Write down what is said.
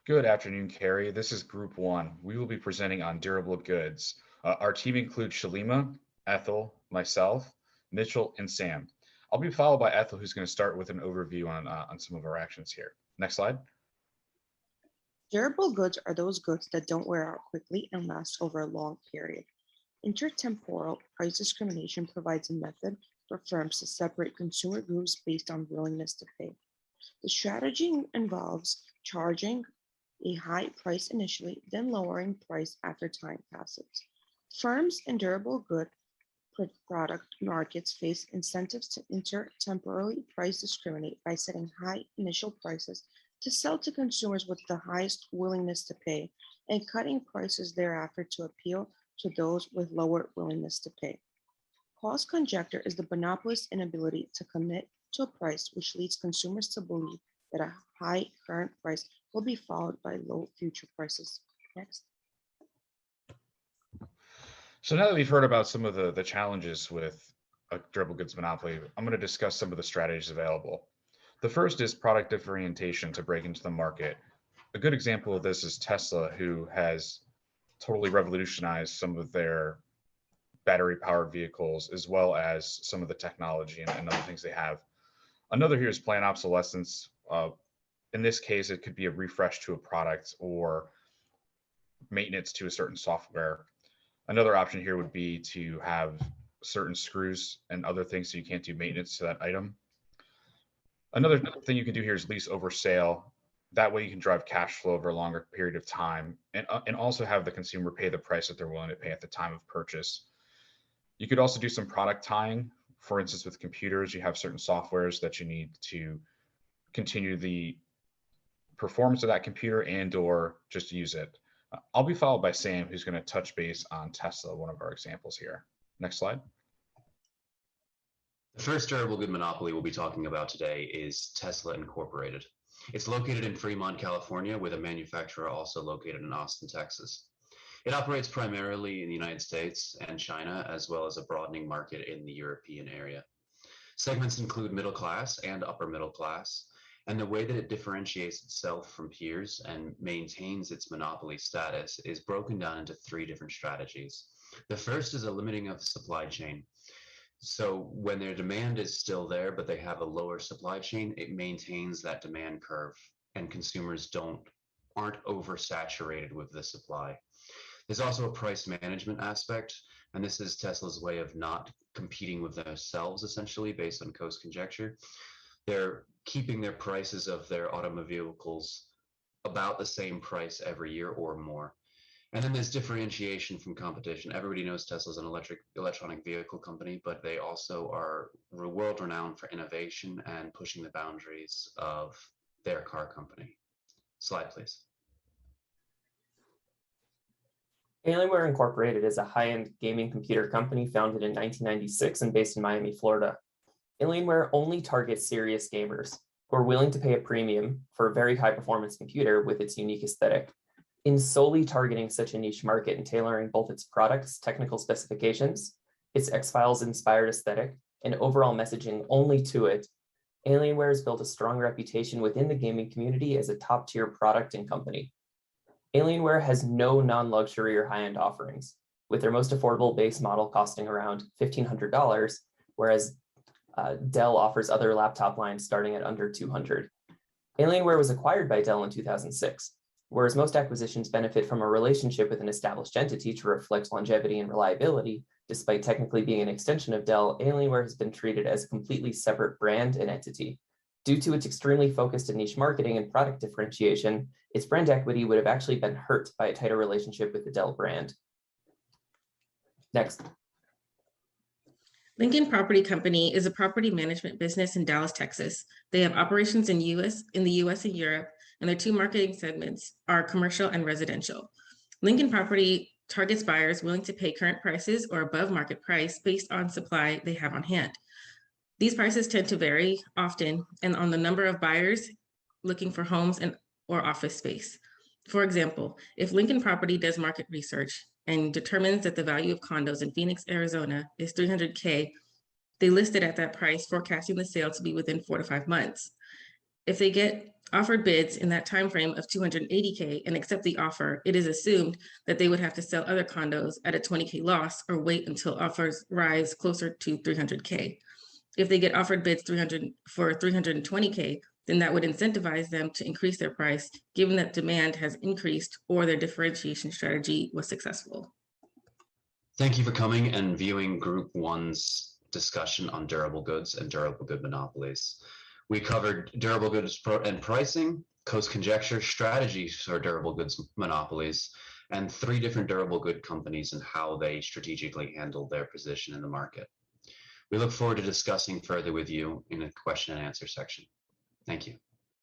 Good afternoon, Carrie. This is Group One. We will be presenting on durable goods. Our team includes Shalima, Ethel, myself, Mitchell, and Sam. I'll be followed by Ethel, who's going to start with an overview on some of our actions here. Next slide. Durable goods are those goods that don't wear out quickly and last over a long period. Intertemporal price discrimination provides a method for firms to separate consumer groups based on willingness to pay. The strategy involves charging a high price initially, then lowering price after time passes. Firms in durable good product markets face incentives to intertemporally price discriminate by setting high initial prices to sell to consumers with the highest willingness to pay and cutting prices thereafter to appeal to those with lower willingness to pay. Cost conjecture is the monopolist's inability to commit to a price, which leads consumers to believe that a high current price will be followed by low future prices. Next. So now that we've heard about some of the challenges with a durable goods monopoly, I'm going to discuss some of the strategies available. The first is product differentiation to break into the market. A good example of this is Tesla, who has totally revolutionized some of their battery powered vehicles, as well as some of the technology and other things they have. Another here is planned obsolescence. In this case, it could be a refresh to a product or maintenance to a certain software. Another option here would be to have certain screws and other things so you can't do maintenance to that item. Another thing you can do here is lease over sale. That way you can drive cash flow over a longer period of time and also have the consumer pay the price that they're willing to pay at the time of purchase. You could also do some product tying. For instance, with computers, you have certain softwares that you need to continue the performance of that computer and or just use it. I'll be followed by Sam, who's going to touch base on Tesla, one of our examples here. Next slide. The first durable good monopoly we'll be talking about today is Tesla Incorporated. It's located in Fremont, California, with a manufacturer also located in Austin, Texas. It operates primarily in the United States and China, as well as a broadening market in the European area. Segments include middle class and upper middle class, and the way that it differentiates itself from peers and maintains its monopoly status is broken down into three different strategies. The first is a limiting of the supply chain. So when their demand is still there, but they have a lower supply chain, it maintains that demand curve and consumers aren't oversaturated with the supply. There's also a price management aspect, and this is Tesla's way of not competing with themselves, essentially, based on cost conjecture. They're keeping their prices of their automobile vehicles about the same price every year or more. And then there's differentiation from competition. Everybody knows Tesla's an electronic vehicle company, but they also are world renowned for innovation and pushing the boundaries of their car company. Slide, please. Alienware Incorporated is a high-end gaming computer company founded in 1996 and based in Miami, Florida. Alienware only targets serious gamers who are willing to pay a premium for a very high-performance computer with its unique aesthetic. In solely targeting such a niche market and tailoring both its products, technical specifications, its X-Files inspired aesthetic, and overall messaging only to it, Alienware has built a strong reputation within the gaming community as a top-tier product and company. Alienware has no non-luxury or high-end offerings, with their most affordable base model costing around $1,500, whereas Dell offers other laptop lines starting at under $200. Alienware was acquired by Dell in 2006. Whereas most acquisitions benefit from a relationship with an established entity to reflect longevity and reliability, despite technically being an extension of Dell, Alienware has been treated as a completely separate brand and entity. Due to its extremely focused and niche marketing and product differentiation, its brand equity would have actually been hurt by a tighter relationship with the Dell brand. Next. Lincoln Property Company is a property management business in Dallas, Texas. They have operations in the US and Europe, and their two marketing segments are commercial and residential. Lincoln Property targets buyers willing to pay current prices or above market price based on supply they have on hand. These prices tend to vary often and on the number of buyers looking for homes or office space. For example, if Lincoln Property does market research and determines that the value of condos in Phoenix, Arizona is $300K, they list it at that price, forecasting the sale to be within 4 to 5 months. If they get offered bids in that time frame of 280K and accept the offer, it is assumed that they would have to sell other condos at a 20K loss or wait until offers rise closer to 300K. If they get offered bids 320K, then that would incentivize them to increase their price, given that demand has increased or their differentiation strategy was successful. Thank you for coming and viewing Group 1's discussion on durable goods and durable good monopolies. We covered durable goods and pricing, cost conjecture, strategies for durable goods monopolies, and 3 different durable good companies and how they strategically handle their position in the market. We look forward to discussing further with you in a question and answer section. Thank you.